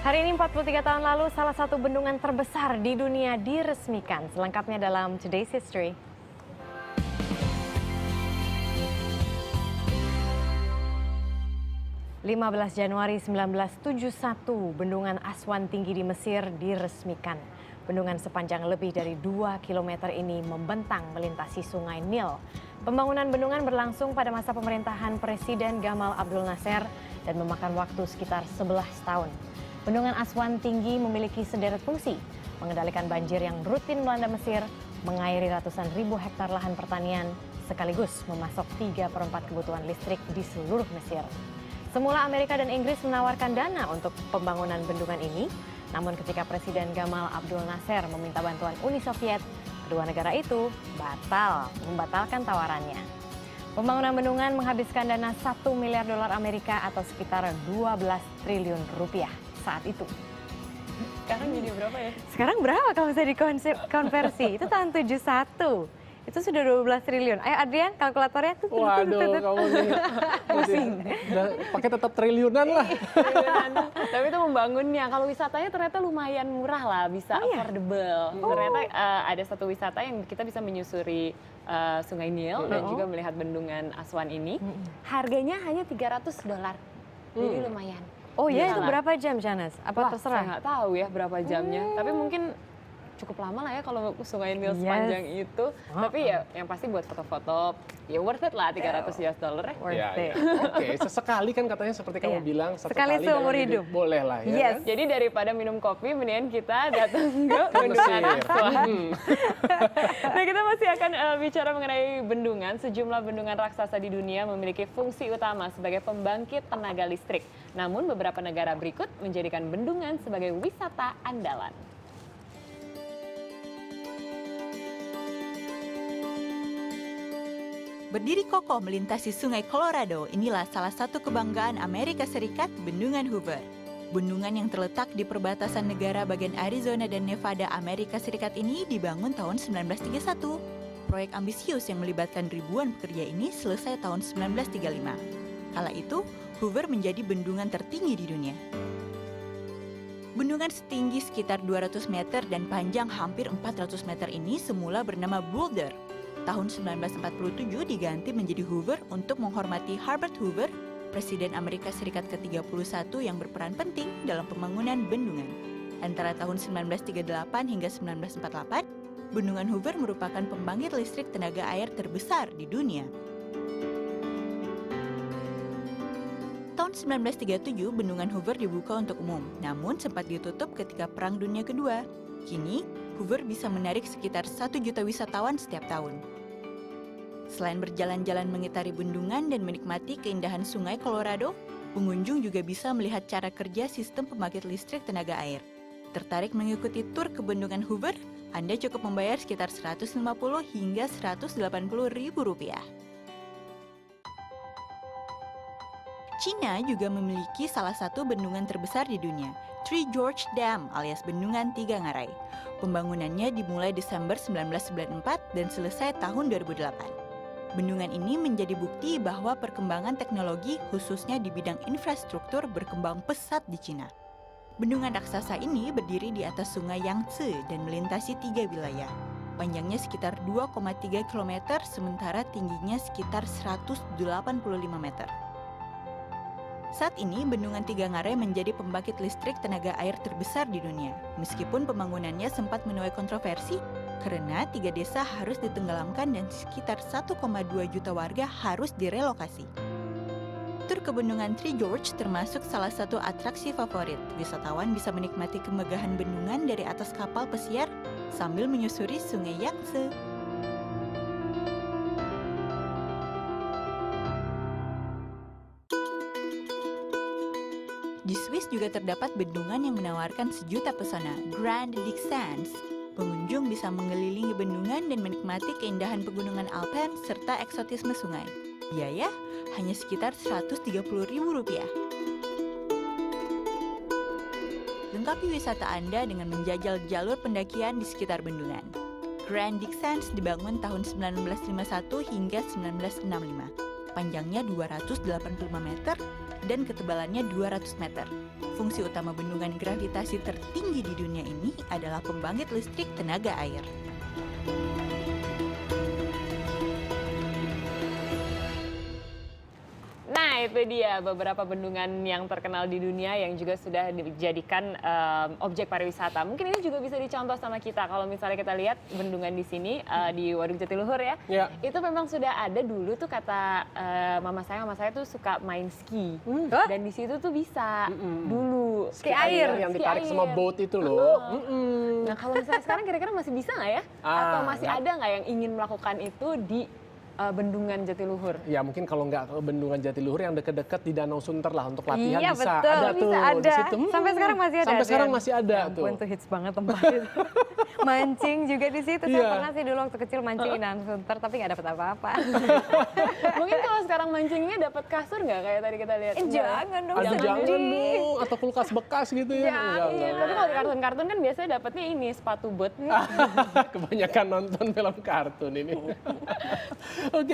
Hari ini 43 tahun lalu salah satu bendungan terbesar di dunia diresmikan. Selengkapnya dalam Today's History. (15 Januari 1971), Bendungan Aswan Tinggi di Mesir diresmikan. Bendungan sepanjang lebih dari 2 km ini membentang melintasi Sungai Nil. Pembangunan bendungan berlangsung pada masa pemerintahan Presiden Gamal Abdel Nasser dan memakan waktu sekitar 11 tahun. Bendungan Aswan Tinggi memiliki sederet fungsi, mengendalikan banjir yang rutin melanda Mesir, mengairi ratusan ribu hektar lahan pertanian, sekaligus memasok 3/4 kebutuhan listrik di seluruh Mesir. Semula Amerika dan Inggris menawarkan dana untuk pembangunan bendungan ini, namun ketika Presiden Gamal Abdel Nasser meminta bantuan Uni Soviet, kedua negara itu membatalkan tawarannya. Pembangunan bendungan menghabiskan dana 1 miliar dolar Amerika atau sekitar 12 triliun rupiah saat itu. Sekarang jadi berapa ya? Sekarang berapa kalau bisa dikonversi? Itu tahun 71. Itu sudah 12 triliun. Ayo Adrian, kalkulatornya tuh. Waduh, kamu nih pusing. Pakai tetap triliunan lah. Tapi itu membangunnya. Kalau wisatanya ternyata lumayan murah lah, bisa affordable. Ternyata ada satu wisata yang kita bisa menyusuri Sungai Nil dan juga melihat bendungan Aswan ini. Harganya hanya $300. Jadi lumayan. Oh ya, itu berapa jam, Janes? Apa terserah? Saya nggak tahu ya berapa jamnya. Tapi mungkin cukup lama lah ya kalau Sungai Nil sepanjang itu. Tapi ya yang pasti buat foto-foto ya worth it lah $300 ya. Worth it. Oke, sesekali kan katanya seperti kamu bilang. Sekali seumur hidup. Boleh lah ya. Yes. Kan? Jadi daripada minum kopi, mendingan kita datang ke bendungan Aswan. Nah, kita masih akan bicara mengenai bendungan. Sejumlah bendungan raksasa di dunia memiliki fungsi utama sebagai pembangkit tenaga listrik. Namun beberapa negara berikut menjadikan bendungan sebagai wisata andalan. Berdiri kokoh melintasi Sungai Colorado, inilah salah satu kebanggaan Amerika Serikat, Bendungan Hoover. Bendungan yang terletak di perbatasan negara bagian Arizona dan Nevada, Amerika Serikat ini dibangun tahun 1931. Proyek ambisius yang melibatkan ribuan pekerja ini selesai tahun 1935. Kala itu, Hoover menjadi bendungan tertinggi di dunia. Bendungan setinggi sekitar 200 meter dan panjang hampir 400 meter ini semula bernama Boulder. Tahun 1947 diganti menjadi Hoover untuk menghormati Herbert Hoover, Presiden Amerika Serikat ke-31 yang berperan penting dalam pembangunan bendungan. Antara tahun 1938 hingga 1948, Bendungan Hoover merupakan pembangkit listrik tenaga air terbesar di dunia. Tahun 1937, Bendungan Hoover dibuka untuk umum, namun sempat ditutup ketika Perang Dunia Kedua. Kini, Hoover bisa menarik sekitar 1 juta wisatawan setiap tahun. Selain berjalan-jalan mengitari bendungan dan menikmati keindahan Sungai Colorado, pengunjung juga bisa melihat cara kerja sistem pembangkit listrik tenaga air. Tertarik mengikuti tur ke Bendungan Hoover? Anda cukup membayar sekitar 150 hingga 180 ribu rupiah. Cina juga memiliki salah satu bendungan terbesar di dunia, Three Gorge Dam alias Bendungan Tiga Ngarai. Pembangunannya dimulai Desember 1994 dan selesai tahun 2008. Bendungan ini menjadi bukti bahwa perkembangan teknologi khususnya di bidang infrastruktur berkembang pesat di Cina. Bendungan raksasa ini berdiri di atas sungai Yangtze dan melintasi 3 wilayah. Panjangnya sekitar 2,3 km sementara tingginya sekitar 185 meter. Saat ini, Bendungan Tiga Ngarai menjadi pembangkit listrik tenaga air terbesar di dunia. Meskipun pembangunannya sempat menuai kontroversi, karena 3 desa harus ditenggelamkan dan sekitar 1,2 juta warga harus direlokasi. Tur ke Bendungan Three Gorge termasuk salah satu atraksi favorit. Wisatawan bisa menikmati kemegahan bendungan dari atas kapal pesiar sambil menyusuri Sungai Yangtze. Di Swiss juga terdapat bendungan yang menawarkan sejuta pesona, Grand Digue Sands. Pengunjung bisa mengelilingi bendungan dan menikmati keindahan pegunungan Alpen serta eksotisme sungai. Biaya hanya sekitar 130 ribu rupiah. Lengkapi wisata Anda dengan menjajal jalur pendakian di sekitar bendungan. Grand Digue Sands dibangun tahun 1951 hingga 1965. panjangnya 285 meter, dan ketebalannya 200 meter. Fungsi utama bendungan gravitasi tertinggi di dunia ini adalah pembangkit listrik tenaga air. Nah, itu dia beberapa bendungan yang terkenal di dunia yang juga sudah dijadikan objek pariwisata. Mungkin ini juga bisa dicontoh sama kita. Kalau misalnya kita lihat bendungan di sini di Waduk Jatiluhur ya, itu memang sudah ada dulu tuh kata mama saya tuh suka main ski. Dan di situ tuh bisa dulu Ski air yang ditarik sama boat itu loh. Nah, kalau misalnya sekarang kira-kira masih bisa nggak ya? Atau masih ada nggak yang ingin melakukan itu di Bendungan Jatiluhur? Ya mungkin kalau nggak ke Bendungan Jatiluhur yang deket-deket di Danau Sunter lah untuk latihan Iya, bisa. betul. Ada Bisa tuh ada. di situ. Sampai sekarang masih ada. Sampai sekarang Dan masih ada ya tuh. ampun, tuh hits banget tempat itu. Mancing juga di situ. Saya Iya. pernah sih dulu waktu kecil mancing di Danau Sunter, tapi nggak dapet apa-apa. Mungkin kalau sekarang mancingnya dapat kasur nggak kayak tadi kita lihat? Jangan dong, Aduh, jangan sedih. dong, atau kulkas bekas gitu ya. Jangan. Enggak. Tapi kalau di kartun-kartun kan biasanya dapatnya ini sepatu bot. Kebanyakan nonton film kartun ini. Oke.